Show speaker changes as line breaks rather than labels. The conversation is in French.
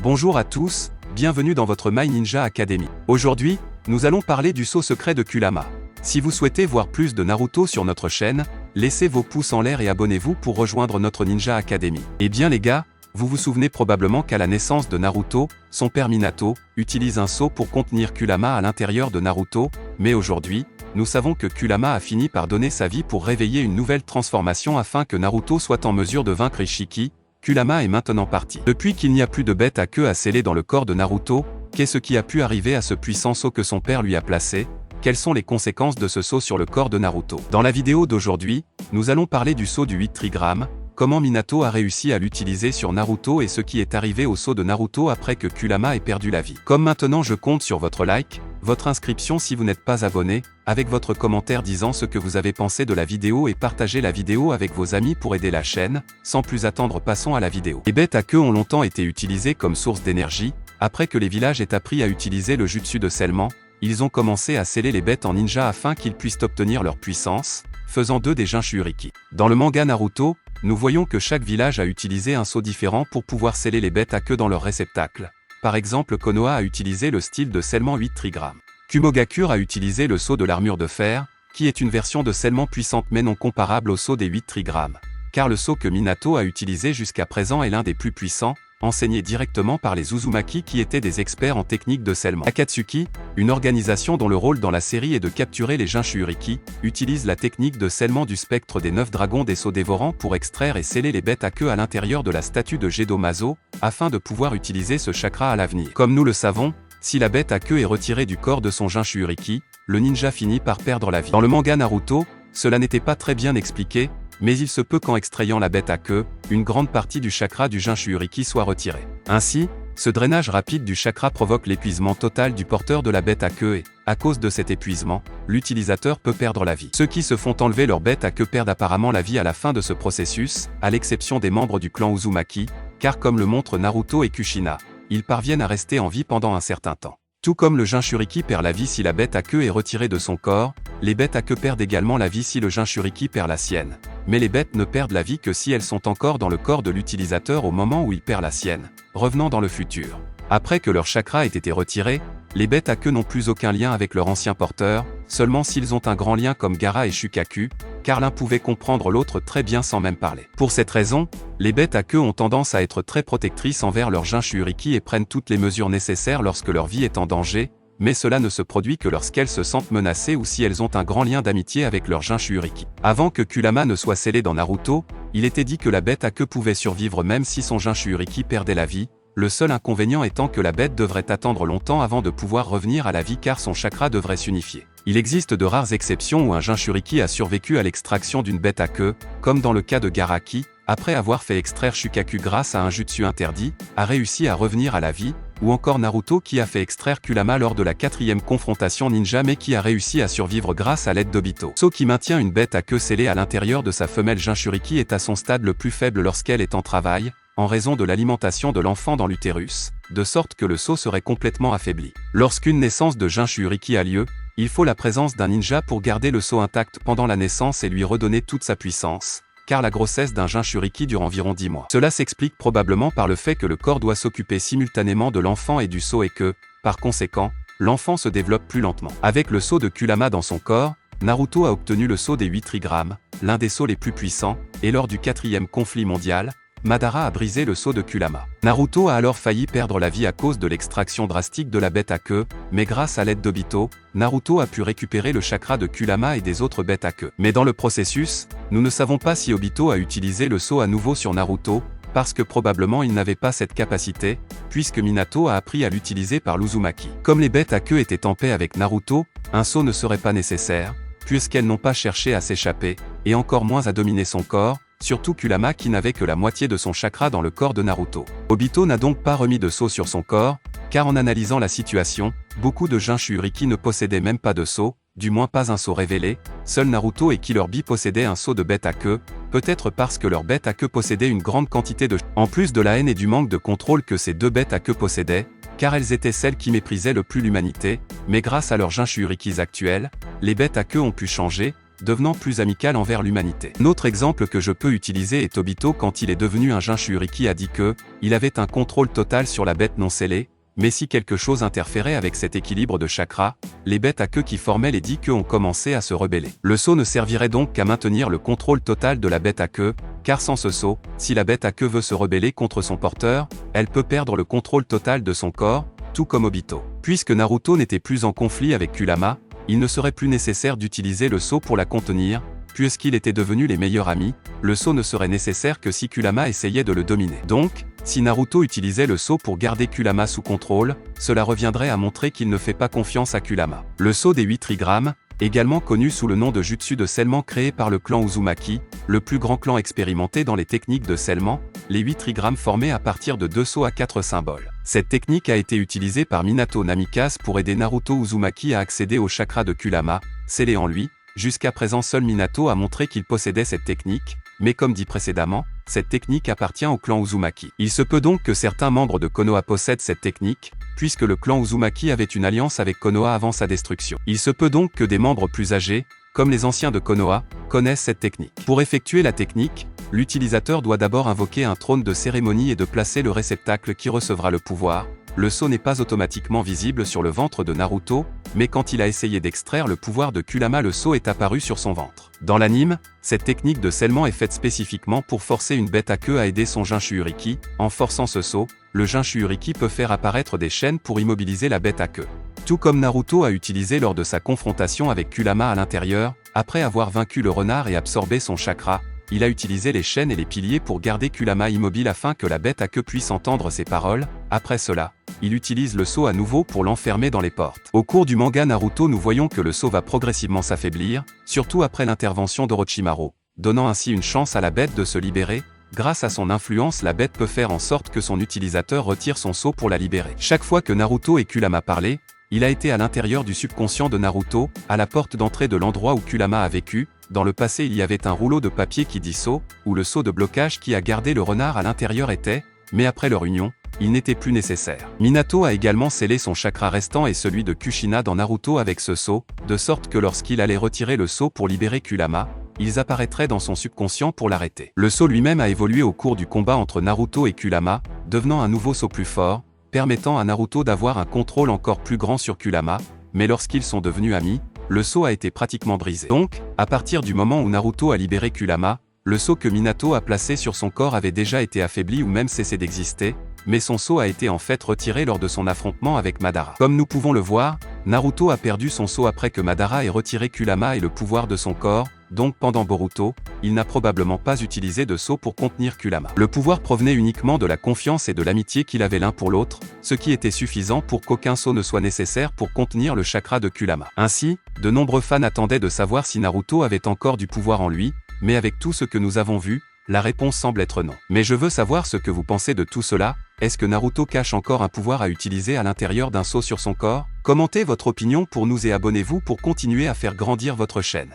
Bonjour à tous, bienvenue dans votre My Ninja Academy. Aujourd'hui, nous allons parler du sceau secret de Kurama. Si vous souhaitez voir plus de Naruto sur notre chaîne, laissez vos pouces en l'air et abonnez-vous pour rejoindre notre Ninja Academy. Eh bien les gars, vous vous souvenez probablement qu'à la naissance de Naruto, son père Minato utilise un sceau pour contenir Kurama à l'intérieur de Naruto, mais aujourd'hui, nous savons que Kurama a fini par donner sa vie pour réveiller une nouvelle transformation afin que Naruto soit en mesure de vaincre Ishiki. Kurama est maintenant parti. Depuis qu'il n'y a plus de bête à queue à sceller dans le corps de Naruto, qu'est-ce qui a pu arriver à ce puissant sceau que son père lui a placé? Quelles sont les conséquences de ce sceau sur le corps de Naruto? Dans la vidéo d'aujourd'hui, nous allons parler du sceau du 8 trigrammes, comment Minato a réussi à l'utiliser sur Naruto et ce qui est arrivé au sceau de Naruto après que Kurama ait perdu la vie. Comme maintenant je compte sur votre like, votre inscription si vous n'êtes pas abonné, avec votre commentaire disant ce que vous avez pensé de la vidéo et partagez la vidéo avec vos amis pour aider la chaîne. Sans plus attendre, passons à la vidéo. Les bêtes à queue ont longtemps été utilisées comme source d'énergie. Après que les villages aient appris à utiliser le jutsu de scellement, ils ont commencé à sceller les bêtes en ninja afin qu'ils puissent obtenir leur puissance, faisant d'eux des Jinchuriki. Dans le manga Naruto, nous voyons que chaque village a utilisé un sceau différent pour pouvoir sceller les bêtes à queue dans leur réceptacle. Par exemple, Konoha a utilisé le style de scellement 8 trigrammes. Kumogakure a utilisé le sceau de l'armure de fer, qui est une version de scellement puissante mais non comparable au sceau des 8 trigrammes. Car le sceau que Minato a utilisé jusqu'à présent est l'un des plus puissants, enseigné directement par les Uzumaki qui étaient des experts en technique de scellement. Akatsuki, une organisation dont le rôle dans la série est de capturer les Jinchuriki, utilise la technique de scellement du spectre des 9 dragons des sceaux dévorants pour extraire et sceller les bêtes à queue à l'intérieur de la statue de Gedo-Mazo, afin de pouvoir utiliser ce chakra à l'avenir. Comme nous le savons, si la bête à queue est retirée du corps de son Jinchuriki, le ninja finit par perdre la vie. Dans le manga Naruto, cela n'était pas très bien expliqué, mais il se peut qu'en extrayant la bête à queue, une grande partie du chakra du Jinchuriki soit retirée. Ainsi, ce drainage rapide du chakra provoque l'épuisement total du porteur de la bête à queue et, à cause de cet épuisement, l'utilisateur peut perdre la vie. Ceux qui se font enlever leur bête à queue perdent apparemment la vie à la fin de ce processus, à l'exception des membres du clan Uzumaki, car comme le montrent Naruto et Kushina, ils parviennent à rester en vie pendant un certain temps. Tout comme le Jinchuriki perd la vie si la bête à queue est retirée de son corps, les bêtes à queue perdent également la vie si le Jinchuriki perd la sienne. Mais les bêtes ne perdent la vie que si elles sont encore dans le corps de l'utilisateur au moment où il perd la sienne, revenant dans le futur. Après que leur chakra ait été retiré, les bêtes à queue n'ont plus aucun lien avec leur ancien porteur, seulement s'ils ont un grand lien comme Gaara et Shukaku, car l'un pouvait comprendre l'autre très bien sans même parler. Pour cette raison, les bêtes à queue ont tendance à être très protectrices envers leurs Jinchuriki et prennent toutes les mesures nécessaires lorsque leur vie est en danger, mais cela ne se produit que lorsqu'elles se sentent menacées ou si elles ont un grand lien d'amitié avec leurs Jinchuriki. Avant que Kurama ne soit scellé dans Naruto, il était dit que la bête à queue pouvait survivre même si son Jinchuriki perdait la vie, le seul inconvénient étant que la bête devrait attendre longtemps avant de pouvoir revenir à la vie car son chakra devrait s'unifier. Il existe de rares exceptions où un Jinchuriki a survécu à l'extraction d'une bête à queue, comme dans le cas de Gaara qui, après avoir fait extraire Shukaku grâce à un jutsu interdit, a réussi à revenir à la vie, ou encore Naruto qui a fait extraire Kurama lors de la 4e confrontation ninja mais qui a réussi à survivre grâce à l'aide d'Obito. Sceau qui maintient une bête à queue scellée à l'intérieur de sa femelle Jinchuriki est à son stade le plus faible lorsqu'elle est en travail, en raison de l'alimentation de l'enfant dans l'utérus, de sorte que le sceau serait complètement affaibli. Lorsqu'une naissance de Jinchuriki a lieu, il faut la présence d'un ninja pour garder le sceau intact pendant la naissance et lui redonner toute sa puissance, car la grossesse d'un Jinchuriki dure environ 10 mois. Cela s'explique probablement par le fait que le corps doit s'occuper simultanément de l'enfant et du sceau et que, par conséquent, l'enfant se développe plus lentement. Avec le sceau de Kurama dans son corps, Naruto a obtenu le sceau des 8 trigrammes, l'un des sceaux les plus puissants, et lors du 4e conflit mondial, Madara a brisé le sceau de Kurama. Naruto a alors failli perdre la vie à cause de l'extraction drastique de la bête à queue, mais grâce à l'aide d'Obito, Naruto a pu récupérer le chakra de Kurama et des autres bêtes à queue. Mais dans le processus, nous ne savons pas si Obito a utilisé le sceau à nouveau sur Naruto, parce que probablement il n'avait pas cette capacité, puisque Minato a appris à l'utiliser par l'Uzumaki. Comme les bêtes à queue étaient en paix avec Naruto, un sceau ne serait pas nécessaire, puisqu'elles n'ont pas cherché à s'échapper, et encore moins à dominer son corps, surtout Kurama qui n'avait que la moitié de son chakra dans le corps de Naruto. Obito n'a donc pas remis de sceau sur son corps, car en analysant la situation, beaucoup de Jinchuriki ne possédaient même pas de sceau, du moins pas un sceau révélé, seul Naruto et Killer Bee possédaient un sceau de bête à queue, peut-être parce que leur bête à queue possédait une grande quantité de en plus de la haine et du manque de contrôle que ces deux bêtes à queue possédaient, car elles étaient celles qui méprisaient le plus l'humanité, mais grâce à leurs Jinchurikis actuels, les bêtes à queue ont pu changer, devenant plus amical envers l'humanité. Un autre exemple que je peux utiliser est Obito quand il est devenu un Jinchuriki a dit que, il avait un contrôle total sur la bête non scellée, mais si quelque chose interférait avec cet équilibre de chakra, les bêtes à queue qui formaient les 10 queues ont commencé à se rebeller. Le sceau ne servirait donc qu'à maintenir le contrôle total de la bête à queue, car sans ce sceau, si la bête à queue veut se rebeller contre son porteur, elle peut perdre le contrôle total de son corps, tout comme Obito. Puisque Naruto n'était plus en conflit avec Kurama, il ne serait plus nécessaire d'utiliser le sceau pour la contenir, puisqu'ils étaient devenus les meilleurs amis, le sceau ne serait nécessaire que si Kurama essayait de le dominer. Donc, si Naruto utilisait le sceau pour garder Kurama sous contrôle, cela reviendrait à montrer qu'il ne fait pas confiance à Kurama. Le sceau des 8 trigrammes, également connu sous le nom de jutsu de scellement créé par le clan Uzumaki, le plus grand clan expérimenté dans les techniques de scellement, les 8 trigrammes formés à partir de 2 sceaux à 4 symboles. Cette technique a été utilisée par Minato Namikaze pour aider Naruto Uzumaki à accéder au chakra de Kurama, scellé en lui. Jusqu'à présent seul Minato a montré qu'il possédait cette technique, mais comme dit précédemment, cette technique appartient au clan Uzumaki. Il se peut donc que certains membres de Konoha possèdent cette technique, puisque le clan Uzumaki avait une alliance avec Konoha avant sa destruction. Il se peut donc que des membres plus âgés, comme les anciens de Konoha, connaissent cette technique. Pour effectuer la technique, l'utilisateur doit d'abord invoquer un trône de cérémonie et de placer le réceptacle qui recevra le pouvoir. Le sceau n'est pas automatiquement visible sur le ventre de Naruto, mais quand il a essayé d'extraire le pouvoir de Kurama, le sceau est apparu sur son ventre. Dans l'anime, cette technique de scellement est faite spécifiquement pour forcer une bête à queue à aider son Jinchuriki. En forçant ce sceau, le Jinchuriki peut faire apparaître des chaînes pour immobiliser la bête à queue. Tout comme Naruto a utilisé lors de sa confrontation avec Kurama à l'intérieur, après avoir vaincu le renard et absorbé son chakra, il a utilisé les chaînes et les piliers pour garder Kurama immobile afin que la bête à queue puisse entendre ses paroles. Après cela, il utilise le sceau à nouveau pour l'enfermer dans les portes. Au cours du manga Naruto, nous voyons que le sceau va progressivement s'affaiblir, surtout après l'intervention d'Orochimaru, donnant ainsi une chance à la bête de se libérer. Grâce à son influence, la bête peut faire en sorte que son utilisateur retire son sceau pour la libérer. Chaque fois que Naruto et Kurama parlaient, il a été à l'intérieur du subconscient de Naruto, à la porte d'entrée de l'endroit où Kurama a vécu. Dans le passé, il y avait un rouleau de papier qui dit sceau, où le sceau de blocage qui a gardé le renard à l'intérieur était, mais après leur union, il n'était plus nécessaire. Minato a également scellé son chakra restant et celui de Kushina dans Naruto avec ce sceau, de sorte que lorsqu'il allait retirer le sceau pour libérer Kurama, ils apparaîtraient dans son subconscient pour l'arrêter. Le sceau lui-même a évolué au cours du combat entre Naruto et Kurama, devenant un nouveau sceau plus fort, permettant à Naruto d'avoir un contrôle encore plus grand sur Kurama, mais lorsqu'ils sont devenus amis, le sceau a été pratiquement brisé. Donc, à partir du moment où Naruto a libéré Kurama, le sceau que Minato a placé sur son corps avait déjà été affaibli ou même cessé d'exister, mais son sceau a été en fait retiré lors de son affrontement avec Madara. Comme nous pouvons le voir, Naruto a perdu son sceau après que Madara ait retiré Kurama et le pouvoir de son corps, donc pendant Boruto, il n'a probablement pas utilisé de sceau pour contenir Kurama. Le pouvoir provenait uniquement de la confiance et de l'amitié qu'il avait l'un pour l'autre, ce qui était suffisant pour qu'aucun sceau ne soit nécessaire pour contenir le chakra de Kurama. Ainsi, de nombreux fans attendaient de savoir si Naruto avait encore du pouvoir en lui, mais avec tout ce que nous avons vu, la réponse semble être non. Mais je veux savoir ce que vous pensez de tout cela. Est-ce que Naruto cache encore un pouvoir à utiliser à l'intérieur d'un sceau sur son corps? Commentez votre opinion pour nous et abonnez-vous pour continuer à faire grandir votre chaîne.